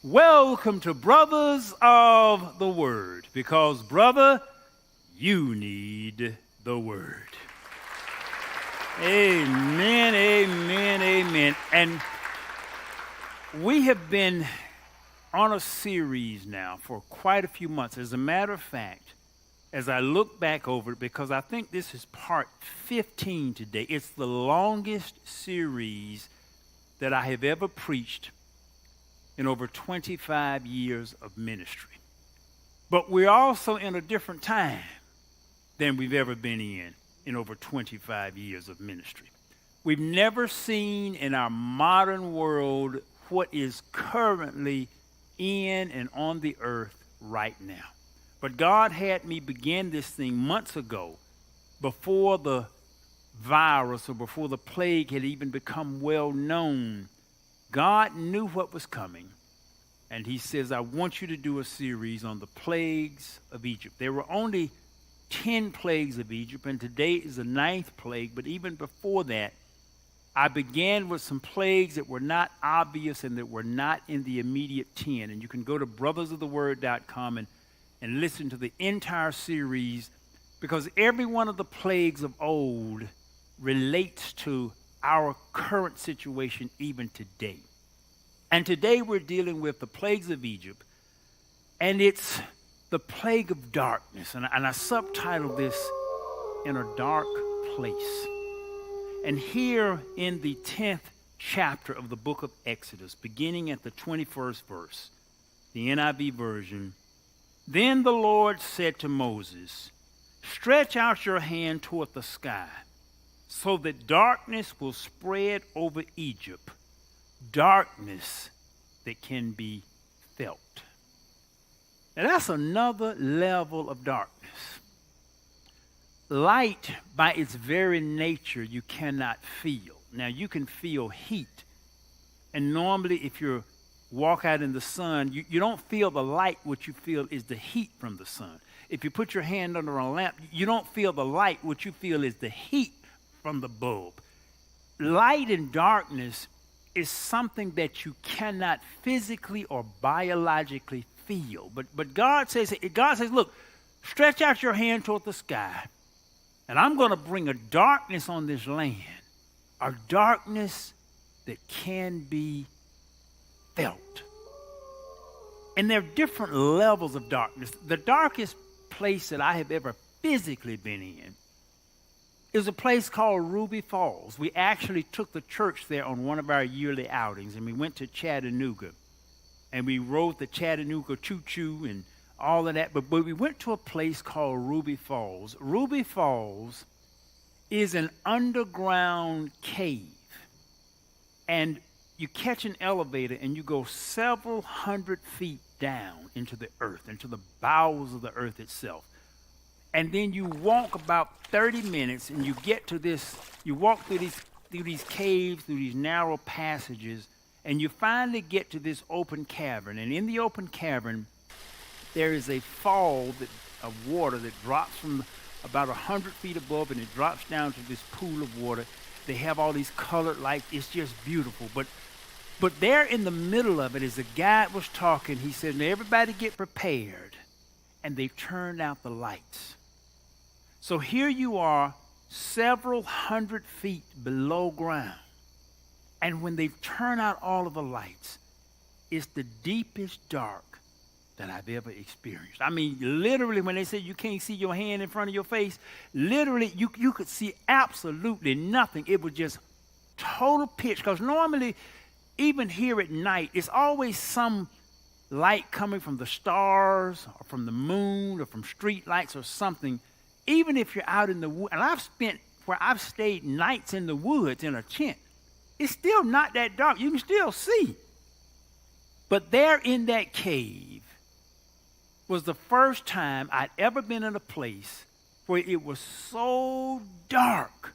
Welcome to Brothers of the Word, because, brother, you need the Word. Amen, amen, amen. And we have been on a series now for quite a few months. As a matter of fact, as I look back over it, because I think this is part 15 today, it's the longest series that I have ever preached in over 25 years of ministry. But we're also in a different time than we've ever been in over 25 years of ministry. We've never seen in our modern world what is currently in and on the earth right now. But God had me begin this thing months ago, before the virus or before the plague had even become well known. God knew what was coming, and he says, I want you to do a series on the plagues of Egypt. There were only 10 plagues of Egypt, and today is the 9th plague, but even before that, I began with some plagues that were not obvious and that were not in the immediate 10. And you can go to brothersoftheword.com and listen to the entire series, because every one of the plagues of old relates to our current situation even today. And today we're dealing with the plagues of Egypt, and it's the plague of darkness. And I subtitled this, In a Dark Place. And here in the 10th chapter of the book of Exodus, beginning at the 21st verse, the NIV version, then the Lord said to Moses, stretch out your hand toward the sky, so that darkness will spread over Egypt, darkness that can be felt. Now that's another level of darkness. Light, by its very nature, you cannot feel. Now you can feel heat, and normally if you walk out in the sun, you don't feel the light. What you feel is the heat from the sun. If you put your hand under a lamp, you don't feel the light. What you feel is the heat from the bulb. Light and darkness is something that you cannot physically or biologically feel. But God says, look, stretch out your hand toward the sky, and I'm going to bring a darkness on this land, a darkness that can be felt. And there are different levels of darkness. The darkest place that I have ever physically been in is a place called Ruby Falls. We actually took the church there on one of our yearly outings, and we went to Chattanooga, and we rode the Chattanooga choo-choo and all of that, but we went to a place called Ruby Falls. Ruby Falls is an underground cave, and you catch an elevator and you go several hundred feet down into the earth, into the bowels of the earth itself. And then you walk about 30 minutes and you get to this, you walk through these caves, through these narrow passages, and you finally get to this open cavern. And in the open cavern, there is a fall of water that drops from about 100 feet above, and it drops down to this pool of water. They have all these colored lights. It's just beautiful. But there in the middle of it, as the guide was talking, he said, now everybody get prepared. And they turned out the lights. So here you are, several hundred feet below ground. And when they turn out all of the lights, it's the deepest dark that I've ever experienced. I mean, literally, when they say you can't see your hand in front of your face, literally, you could see absolutely nothing. It was just total pitch. Because normally, even here at night, it's always some light coming from the stars or from the moon or from street lights or something. Even if you're out in the woods, and I've stayed nights in the woods in a tent, it's still not that dark. You can still see. But there in that cave was the first time I'd ever been in a place where it was so dark,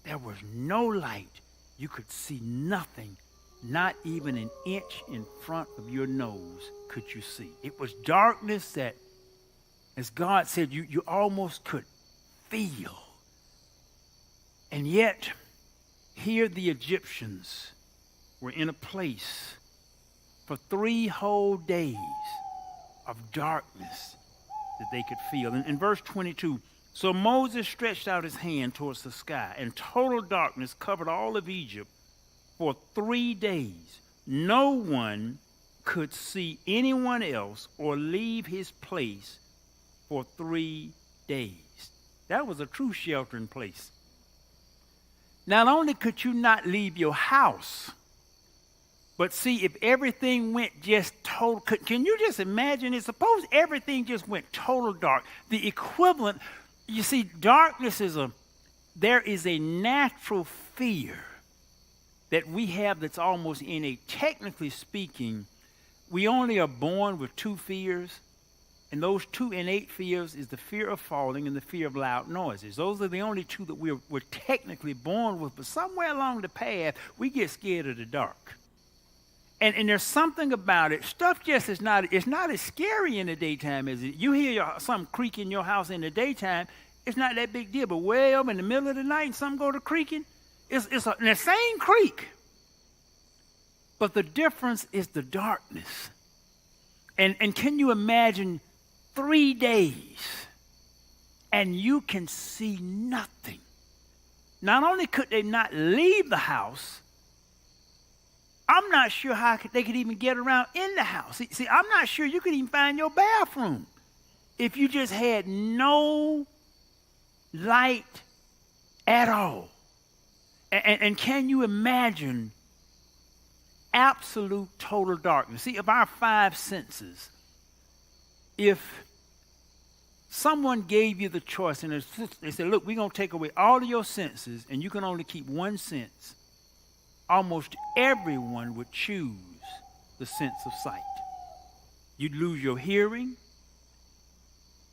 there was no light. You could see nothing, not even an inch in front of your nose could you see. It was darkness that, as God said, you almost could feel. And yet, here the Egyptians were in a place for 3 whole days of darkness that they could feel. In verse 22, so Moses stretched out his hand towards the sky, and total darkness covered all of Egypt for 3 days. No one could see anyone else or leave his place for 3 days. That was a true sheltering place. Not only could you not leave your house, but see, if everything went just total, can you just imagine it? Suppose everything just went total dark. The equivalent, you see, darkness there is a natural fear that we have that's almost innate. Technically speaking, we only are born with 2 fears, and those 2 innate fears is the fear of falling and the fear of loud noises. Those are the only 2 that we're technically born with, but somewhere along the path, we get scared of the dark. And there's something about it. Stuff just it's not as scary in the daytime as it. You hear something creak in your house in the daytime, it's not that big deal. But way up in the middle of the night and something go to creaking, it's the same creak. But the difference is the darkness. And can you imagine 3 days and you can see nothing? Not only could they not leave the house, I'm not sure how they could even get around in the house. See, I'm not sure you could even find your bathroom if you just had no light at all. And can you imagine absolute total darkness? See, of our 5 senses, if someone gave you the choice and they said, look, we're going to take away all of your senses and you can only keep 1 sense, almost everyone would choose the sense of sight. You'd lose your hearing.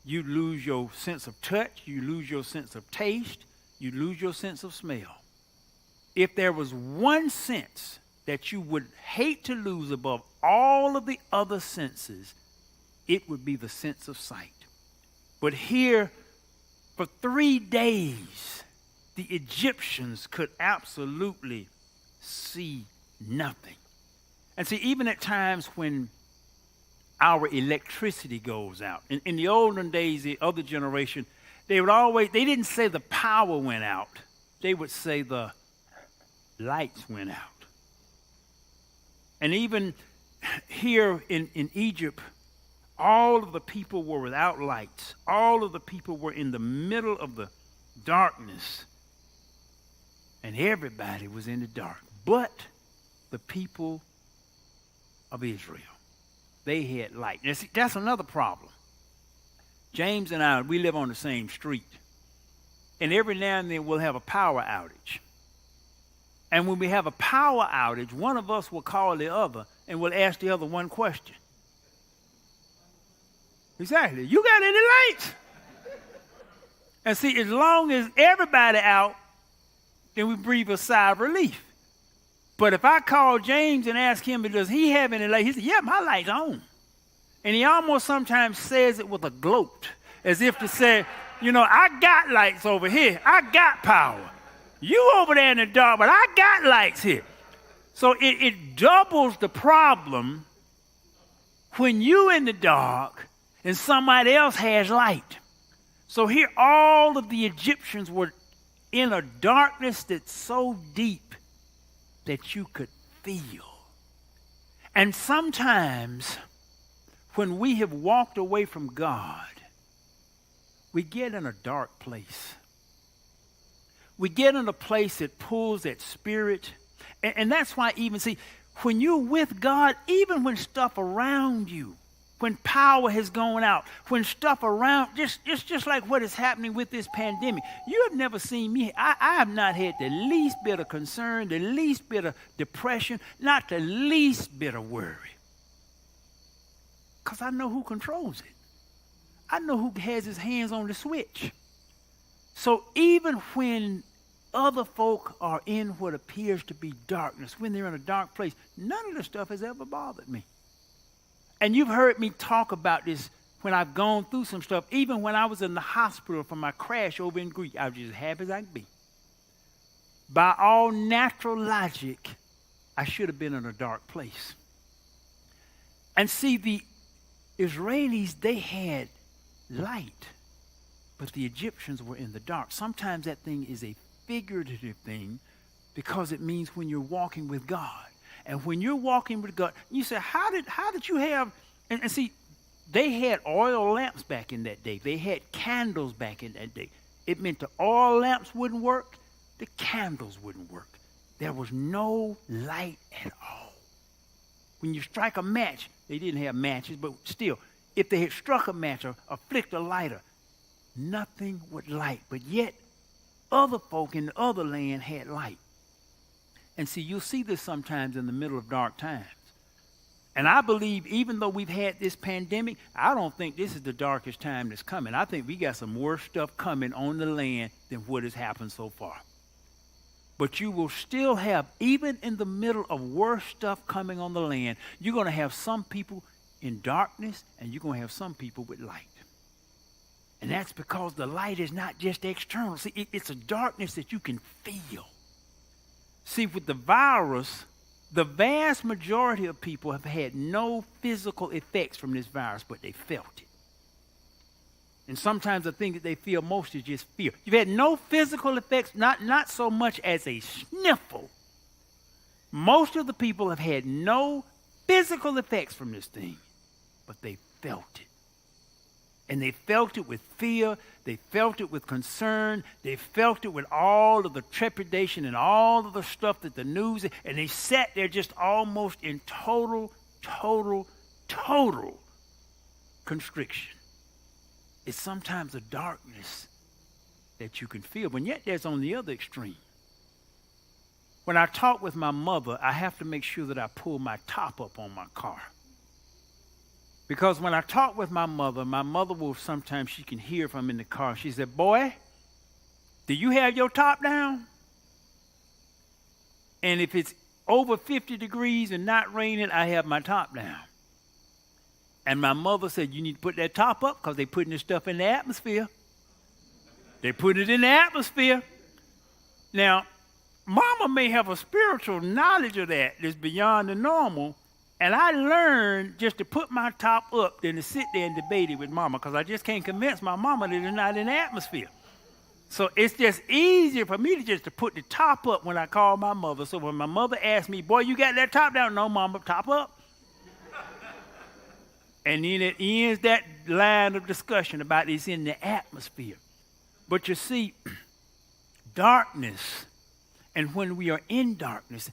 You'd lose your sense of touch. You'd lose your sense of taste. You'd lose your sense of smell. If there was 1 sense that you would hate to lose above all of the other senses, it would be the sense of sight. But here, for 3 days, the Egyptians could absolutely see nothing. And see, even at times when our electricity goes out, in the olden days, the other generation, they didn't say the power went out. They would say the lights went out. And even here in Egypt, all of the people were without lights. All of the people were in the middle of the darkness. And everybody was in the dark. But the people of Israel, they had light. Now, see, that's another problem. James and I, we live on the same street. And every now and then we'll have a power outage. And when we have a power outage, one of us will call the other and we'll ask the other one question. Exactly. You got any lights? And see, as long as everybody out, then we breathe a sigh of relief. But if I call James and ask him, does he have any light? He said, yeah, my light's on. And he almost sometimes says it with a gloat, as if to say, I got lights over here. I got power. You over there in the dark, but I got lights here. So it doubles the problem when you in the dark and somebody else has light. So here all of the Egyptians were in a darkness that's so deep that you could feel. And sometimes when we have walked away from God, we get in a dark place. We get in a place that pulls that spirit. And that's why when you're with God, even when stuff around you, when power has gone out, when stuff around, just like what is happening with this pandemic, you have never seen me. I have not had the least bit of concern, the least bit of depression, not the least bit of worry. Because I know who controls it. I know who has his hands on the switch. So even when other folk are in what appears to be darkness, when they're in a dark place, none of the stuff has ever bothered me. And you've heard me talk about this when I've gone through some stuff. Even when I was in the hospital from my crash over in Greece, I was just as happy as I could be. By all natural logic, I should have been in a dark place. And see, the Israelis, they had light, but the Egyptians were in the dark. Sometimes that thing is a figurative thing because it means when you're walking with God. And when you're walking with God, you say, how did you have, and see, they had oil lamps back in that day. They had candles back in that day. It meant the oil lamps wouldn't work, the candles wouldn't work. There was no light at all. When you strike a match, they didn't have matches, but still, if they had struck a match or flicked a lighter, nothing would light. But yet, other folk in the other land had light. And see, you'll see this sometimes in the middle of dark times. And I believe even though we've had this pandemic, I don't think this is the darkest time that's coming. I think we got some worse stuff coming on the land than what has happened so far. But you will still have, even in the middle of worse stuff coming on the land, you're going to have some people in darkness and you're going to have some people with light. And that's because the light is not just external. See, it's a darkness that you can feel. See, with the virus, the vast majority of people have had no physical effects from this virus, but they felt it. And sometimes the thing that they feel most is just fear. You've had no physical effects, not so much as a sniffle. Most of the people have had no physical effects from this thing, but they felt it. And they felt it with fear. They felt it with concern. They felt it with all of the trepidation and all of the stuff that the news, and they sat there just almost in total constriction. It's sometimes a darkness that you can feel, but yet there's on the other extreme. When I talk with my mother, I have to make sure that I pull my top up on my car. Because when I talk with my mother will sometimes, she can hear if I'm in the car. She said, "Boy, do you have your top down?" And if it's over 50 degrees and not raining, I have my top down. And my mother said, "You need to put that top up because they're putting this stuff in the atmosphere." They put it in the atmosphere. Now, Mama may have a spiritual knowledge of that's beyond the normal. And I learned just to put my top up than to sit there and debate it with Mama, because I just can't convince my mama that it's not in the atmosphere. So it's just easier for me to put the top up when I call my mother. So when my mother asks me, "Boy, you got that top down?" "No, Mama, top up." And then it ends that line of discussion about it's in the atmosphere. But you see, darkness, and when we are in darkness,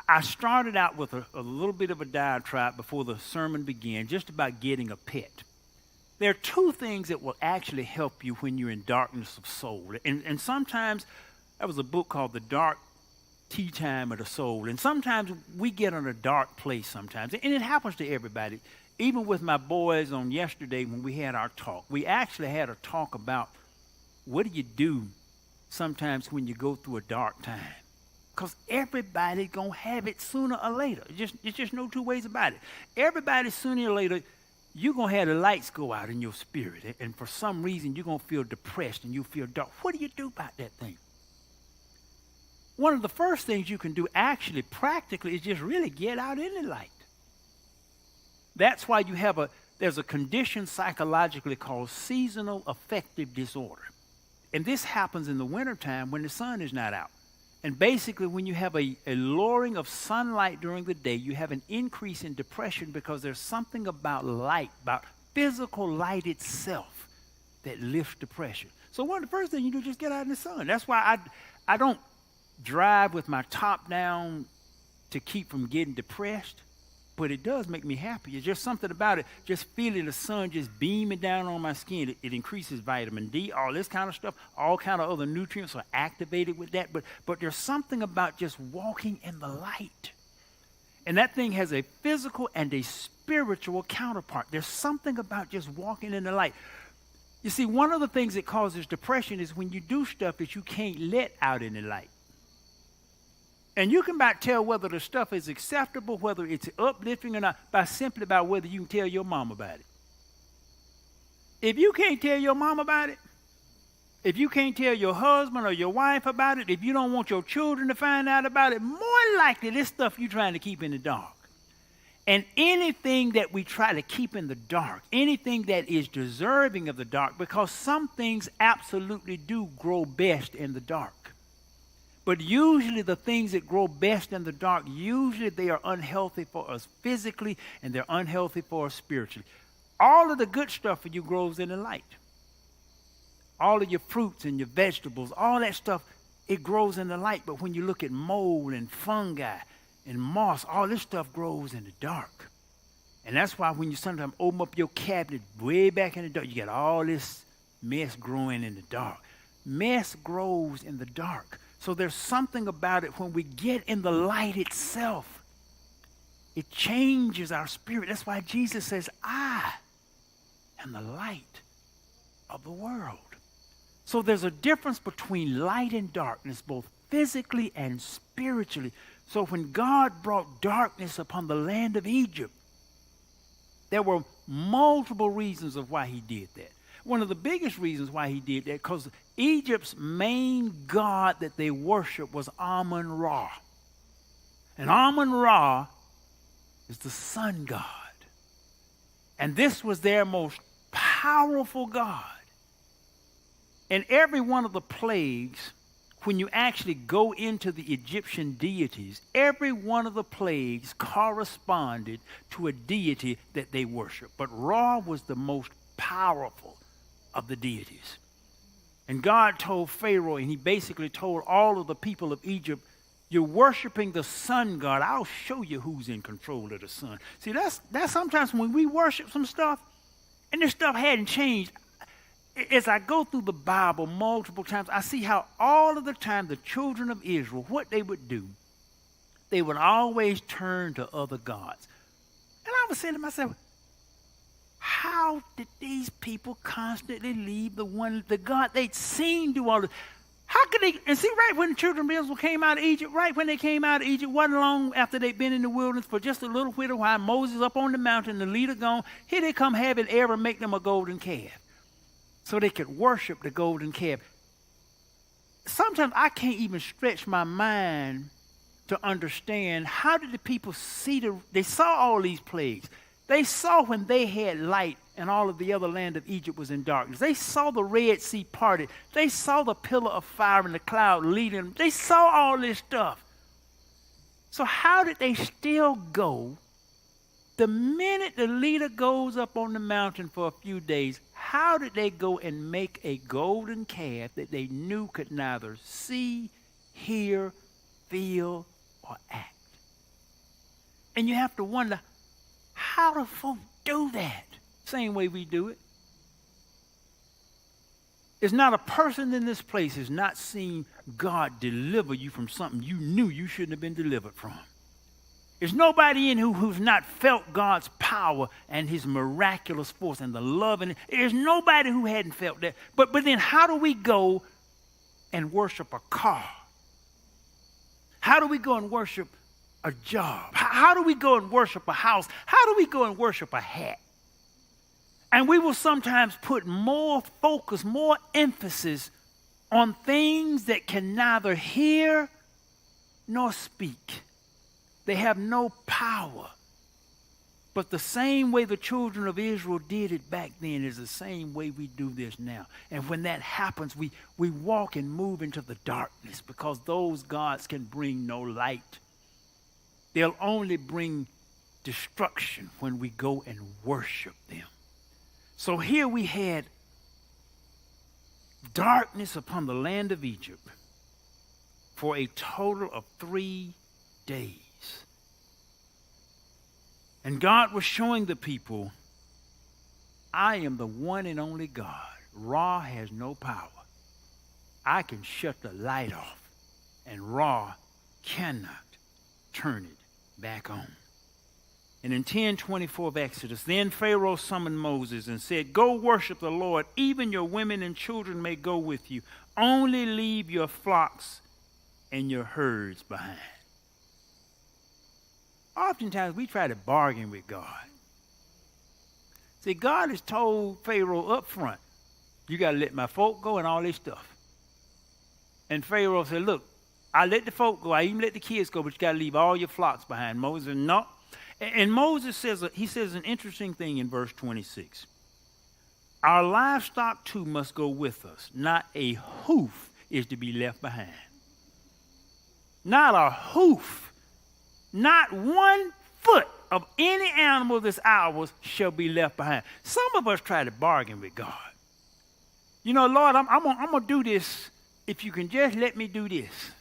I started out with a little bit of a diatribe before the sermon began, just about getting a pet. There are two things that will actually help you when you're in darkness of soul. And sometimes, there was a book called The Dark Tea Time of the Soul. And sometimes we get in a dark place sometimes. And it happens to everybody. Even with my boys on yesterday when we had our talk, we actually had a talk about what do you do sometimes when you go through a dark time. Because everybody's going to have it sooner or later. It's just no two ways about it. Everybody sooner or later, you're going to have the lights go out in your spirit. And for some reason, you're going to feel depressed and you feel dark. What do you do about that thing? One of the first things you can do actually practically is just really get out in the light. That's why there's a condition psychologically called seasonal affective disorder. And this happens in the wintertime when the sun is not out. And basically, when you have a lowering of sunlight during the day, you have an increase in depression because there's something about light, about physical light itself, that lifts depression. So one of the first things you do is just get out in the sun. That's why I don't drive with my top down to keep from getting depressed, but it does make me happy. It's just something about it, just feeling the sun just beaming down on my skin. It increases vitamin D, all this kind of stuff, all kind of other nutrients are activated with that. But there's something about just walking in the light. And that thing has a physical and a spiritual counterpart. There's something about just walking in the light. You see, one of the things that causes depression is when you do stuff that you can't let out in the light. And you can about tell whether the stuff is acceptable, whether it's uplifting or not, simply by whether you can tell your mom about it. If you can't tell your mom about it, if you can't tell your husband or your wife about it, if you don't want your children to find out about it, more likely this stuff you're trying to keep in the dark. And anything that we try to keep in the dark, anything that is deserving of the dark, because some things absolutely do grow best in the dark. But usually the things that grow best in the dark, usually they are unhealthy for us physically and they're unhealthy for us spiritually. All of the good stuff for you grows in the light. All of your fruits and your vegetables, all that stuff, it grows in the light. But when you look at mold and fungi and moss, all this stuff grows in the dark. And that's why when you sometimes open up your cabinet way back in the dark, you got all this mess growing in the dark. Mess grows in the dark. So there's something about it when we get in the light itself. It changes our spirit. That's why Jesus says, I am the light of the world. So there's a difference between light and darkness, both physically and spiritually. So when God brought darkness upon the land of Egypt, there were multiple reasons of why he did that. One of the biggest reasons why he did that, because Egypt's main god that they worshiped was Amun-Ra. And Amun-Ra is the sun god. And this was their most powerful god. And every one of the plagues, when you actually go into the Egyptian deities, every one of the plagues corresponded to a deity that they worshiped. But Ra was the most powerful of the deities. And God told Pharaoh, and he basically told all of the people of Egypt, you're worshiping the sun god. I'll show you who's in control of the sun. See, that's sometimes when we worship some stuff, and this stuff hadn't changed. As I go through the Bible multiple times, I see how all of the time the children of Israel, what they would do, they would always turn to other gods. And I was saying to myself, how did these people constantly leave the God they'd seen do all this? How could they? And see, right when the children of Israel came out of Egypt, right when they came out of Egypt, wasn't long after they'd been in the wilderness for just a little while, Moses up on the mountain, the leader gone, here they come having Aaron make them a golden calf so they could worship the golden calf. Sometimes I can't even stretch my mind to understand how did the people see they saw all these plagues. They saw when they had light and all of the other land of Egypt was in darkness. They saw the Red Sea parted. They saw the pillar of fire and the cloud leading them. They saw all this stuff. So how did they still go? The minute the leader goes up on the mountain for a few days, how did they go and make a golden calf that they knew could neither see, hear, feel, or act? And you have to wonder, how do folk do that? Same way we do it. There's not a person in this place who's not seen God deliver you from something you knew you shouldn't have been delivered from. There's nobody in who's not felt God's power and his miraculous force and the love. And there's nobody who hadn't felt that. But then how do we go and worship a car? How do we go and worship a job? How do we go and worship a house? How do we go and worship a hat? And we will sometimes put more focus, more emphasis on things that can neither hear nor speak. They have no power. But the same way the children of Israel did it back then is the same way we do this now. And when that happens, we walk and move into the darkness because those gods can bring no light. They'll only bring destruction when we go and worship them. So here we had darkness upon the land of Egypt for a total of 3 days. And God was showing the people, I am the one and only God. Ra has no power. I can shut the light off, and Ra cannot turn it back on. And in 10:24 of Exodus, then Pharaoh summoned Moses and said, go worship the Lord. Even your women and children may go with you. Only leave your flocks and your herds behind. Oftentimes we try to bargain with God. See, God has told Pharaoh up front, you got to let my folk go and all this stuff. And Pharaoh said, look, I let the folk go. I even let the kids go, but you got to leave all your flocks behind. Moses said, no. And Moses says, he says an interesting thing in verse 26. Our livestock too must go with us. Not a hoof is to be left behind. Not a hoof. Not 1 foot of any animal that's ours shall be left behind. Some of us try to bargain with God. You know, Lord, I'm going to do this if you can just let me do this.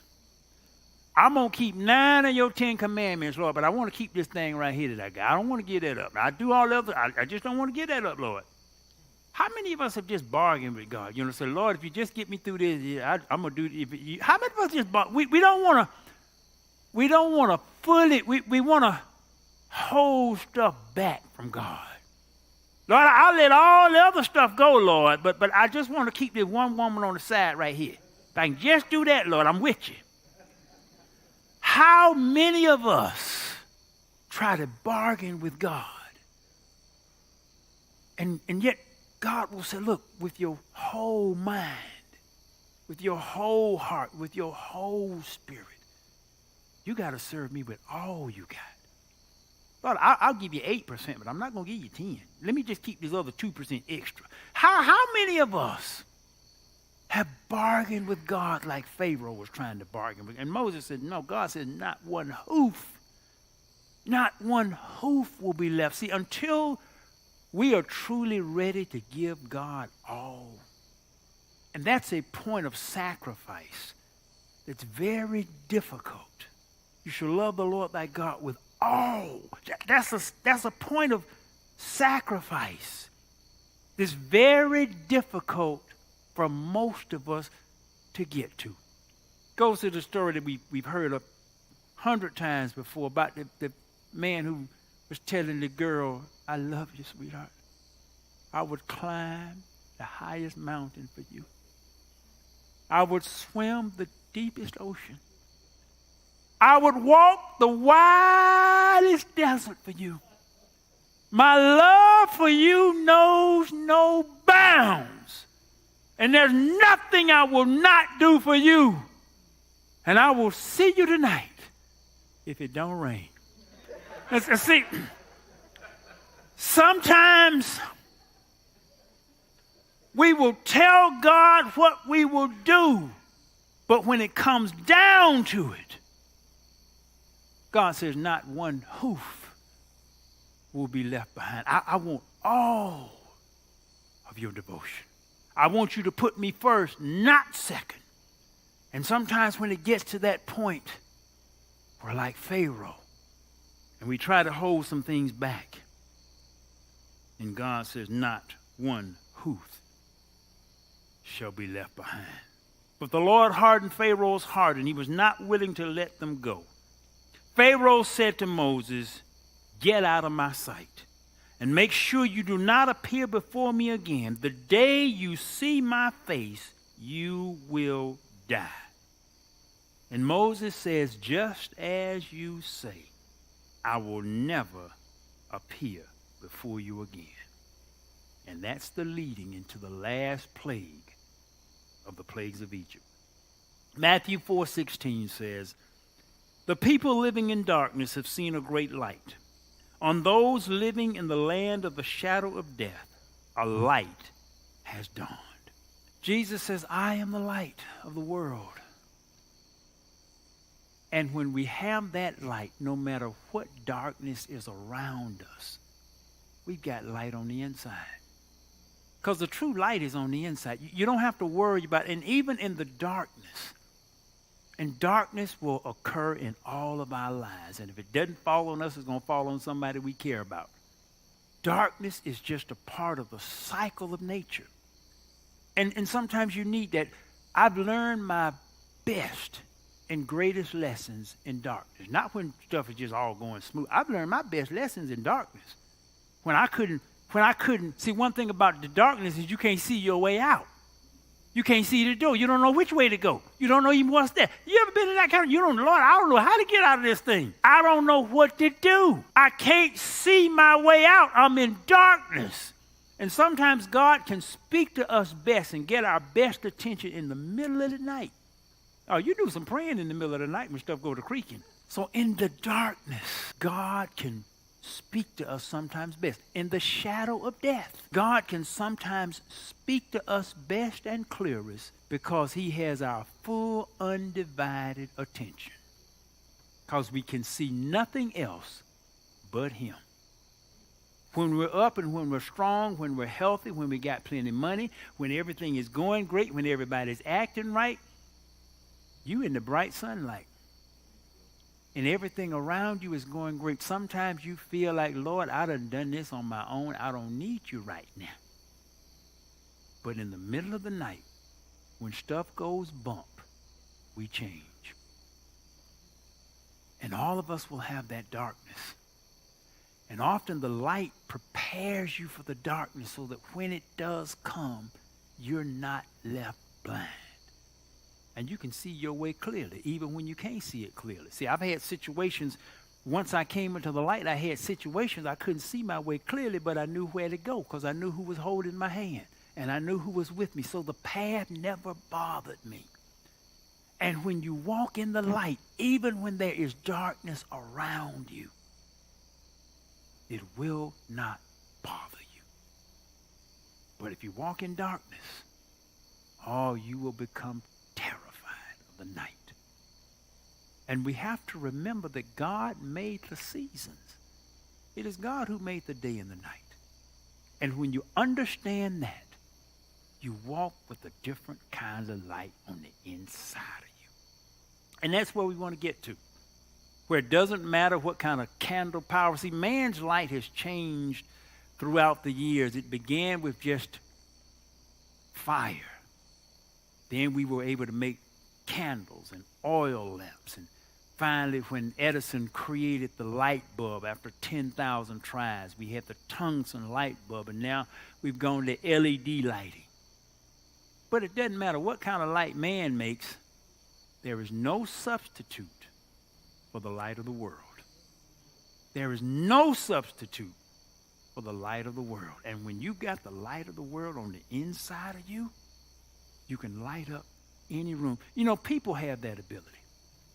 I'm going to keep 9 of your 10 commandments, Lord, but I want to keep this thing right here that I got. I don't want to give that up. I do all the other. I just don't want to give that up, Lord. How many of us have just bargained with God? You know, say, Lord, if you just get me through this, yeah, I'm going to do it. How many of us just bargain? We don't want to fully, we want to hold stuff back from God. Lord, I'll let all the other stuff go, Lord, but I just want to keep this one woman on the side right here. If I can just do that, Lord, I'm with you. How many of us try to bargain with God? And yet God will say, look, with your whole mind, with your whole heart, with your whole spirit, you got to serve me with all you got. Lord, I'll give you 8%, but I'm not going to give you 10. Let me just keep this other 2% extra. How many of us have bargained with God like Pharaoh was trying to bargain with? And Moses said, no, God said, not 1 hoof. Not 1 hoof will be left. See, until we are truly ready to give God all, and that's a point of sacrifice that's very difficult. You shall love the Lord thy God with all. That's a point of sacrifice. It's very difficult for most of us to get to. Goes to the story that we've heard 100 times before about the man who was telling the girl, I love you, sweetheart. I would climb the highest mountain for you. I would swim the deepest ocean. I would walk the widest desert for you. My love for you knows no bounds. And there's nothing I will not do for you. And I will see you tonight if it don't rain. See, sometimes we will tell God what we will do, but when it comes down to it, God says not 1 hoof will be left behind. I want all of your devotion. I want you to put me first, not second. And sometimes when it gets to that point, we're like Pharaoh, and we try to hold some things back. And God says not 1 hoof shall be left behind. But the Lord hardened Pharaoh's heart, and he was not willing to let them go. Pharaoh said to Moses, get out of my sight, and make sure you do not appear before me again. The day you see my face, you will die. And Moses says, just as you say, I will never appear before you again. And that's the leading into the last plague of the plagues of Egypt. Matthew 4:16 says, the people living in darkness have seen a great light. On those living in the land of the shadow of death, a light has dawned. Jesus says, I am the light of the world. And when we have that light, no matter what darkness is around us, we've got light on the inside. Because the true light is on the inside. You don't have to worry about it. And even in the darkness, and darkness will occur in all of our lives. And if it doesn't fall on us, it's going to fall on somebody we care about. Darkness is just a part of the cycle of nature. And sometimes you need that. I've learned my best and greatest lessons in darkness. Not when stuff is just all going smooth. I've learned my best lessons in darkness. When I couldn't, see, one thing about the darkness is you can't see your way out. You can't see the door. You don't know which way to go. You don't know even what's there. You ever been in that kind of, Lord, I don't know how to get out of this thing. I don't know what to do. I can't see my way out. I'm in darkness. And sometimes God can speak to us best and get our best attention in the middle of the night. Oh, you do some praying in the middle of the night when stuff go to creaking. So in the darkness, God can speak to us sometimes best. In the shadow of death, God can sometimes speak to us best and clearest because he has our full, undivided attention. Because we can see nothing else but him. When we're up and when we're strong, when we're healthy, when we got plenty of money, when everything is going great, when everybody's acting right, you in the bright sunlight. And everything around you is going great. Sometimes you feel like, Lord, I done this on my own. I don't need you right now. But in the middle of the night, when stuff goes bump, we change. And all of us will have that darkness. And often the light prepares you for the darkness so that when it does come, you're not left blind. And you can see your way clearly, even when you can't see it clearly. See, I've had situations, once I came into the light, I had situations I couldn't see my way clearly, but I knew where to go because I knew who was holding my hand. And I knew who was with me. So the path never bothered me. And when you walk in the light, even when there is darkness around you, it will not bother you. But if you walk in darkness, you will become terrified of the night. And we have to remember that God made the seasons. It is God who made the day and the night. And when you understand that, you walk with a different kind of light on the inside of you. And that's where we want to get to. Where it doesn't matter what kind of candle power. See, man's light has changed throughout the years. It began with just fire. Then we were able to make candles and oil lamps. And finally, when Edison created the light bulb after 10,000 tries, we had the tungsten light bulb. And now we've gone to LED lighting. But it doesn't matter what kind of light man makes. There is no substitute for the light of the world. There is no substitute for the light of the world. And when you got the light of the world on the inside of you, you can light up any room. You know, people have that ability.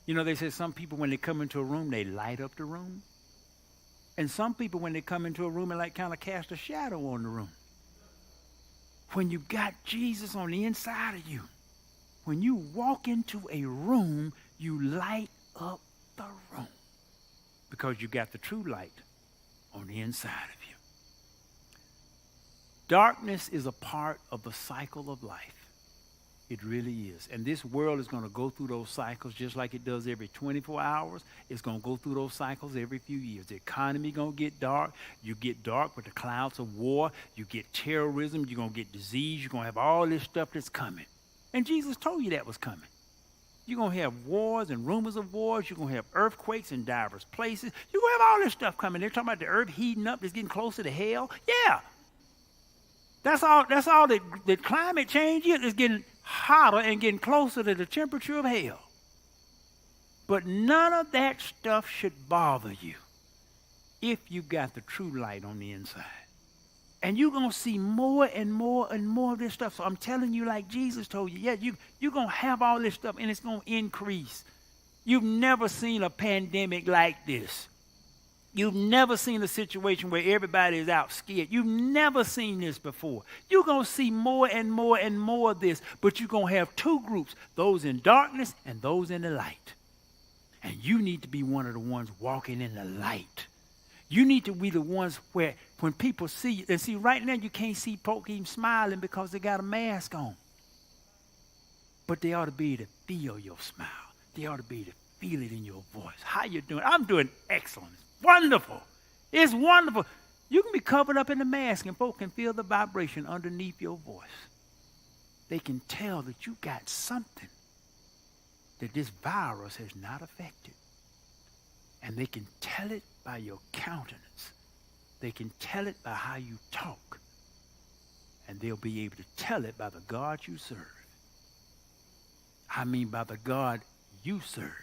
You know, they say some people, when they come into a room, they light up the room. And some people, when they come into a room, they like kind of cast a shadow on the room. When you got Jesus on the inside of you, when you walk into a room, you light up the room because you got the true light on the inside of you. Darkness is a part of the cycle of life. It really is. And this world is going to go through those cycles just like it does every 24 hours. It's going to go through those cycles every few years. The economy going to get dark. You get dark with the clouds of war. You get terrorism. You're going to get disease. You're going to have all this stuff that's coming. And Jesus told you that was coming. You're going to have wars and rumors of wars. You're going to have earthquakes in diverse places. You're going to have all this stuff coming. They're talking about the earth heating up. It's getting closer to hell. Yeah. That's all that climate change is. It's getting hotter and getting closer to the temperature of hell. But none of that stuff should bother you if you got the true light on the inside. And you're going to see more and more and more of this stuff. So I'm telling you, like Jesus told you, yeah, you're going to have all this stuff, and it's going to increase. You've never seen a pandemic like this. You've never seen a situation where everybody is out scared. You've never seen this before. You're going to see more and more and more of this, but you're going to have two groups, those in darkness and those in the light. And you need to be one of the ones walking in the light. You need to be the ones where when people see you, and see right now you can't see folk even smiling because they got a mask on. But they ought to be to feel your smile. They ought to be to feel it in your voice. How you doing? I'm doing excellent. Wonderful. It's wonderful. You can be covered up in the mask and folk can feel the vibration underneath your voice. They can tell that you got something that this virus has not affected. And they can tell it by your countenance. They can tell it by how you talk. And they'll be able to tell it by the God you serve. I mean by the God you serve.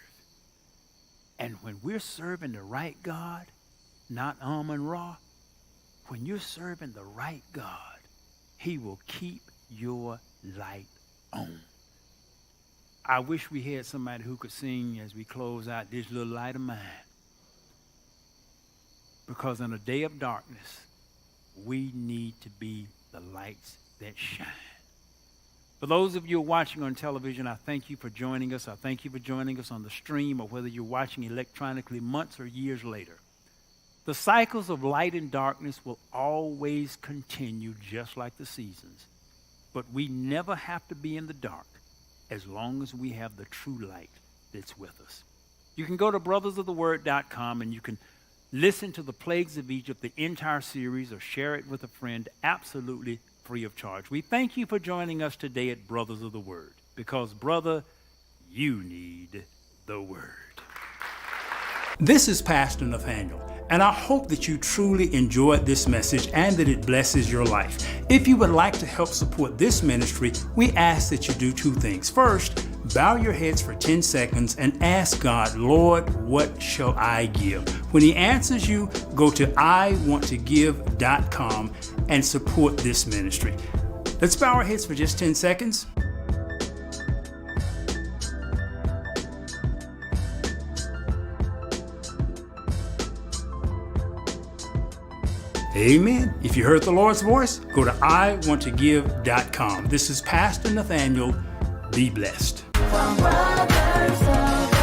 And when we're serving the right God, not Amun-Ra, when you're serving the right God, he will keep your light on. I wish we had somebody who could sing as we close out this little light of mine. Because in a day of darkness, we need to be the lights that shine. For those of you watching on television, I thank you for joining us. I thank you for joining us on the stream, or whether you're watching electronically months or years later. The cycles of light and darkness will always continue just like the seasons. But we never have to be in the dark as long as we have the true light that's with us. You can go to brothersoftheword.com and you can listen to the Plagues of Egypt, the entire series, or share it with a friend absolutely free of charge. We thank you for joining us today at Brothers of the Word, because, brother, you need the Word. This is Pastor Nathaniel, and I hope that you truly enjoyed this message and that it blesses your life. If you would like to help support this ministry, we ask that you do two things. First, bow your heads for 10 seconds and ask God, Lord, what shall I give? When He answers you, go to iwanttogive.com and support this ministry. Let's bow our heads for just 10 seconds. Amen. If you heard the Lord's voice, go to iwanttogive.com. This is Pastor Nathaniel. Be blessed. From Brothers of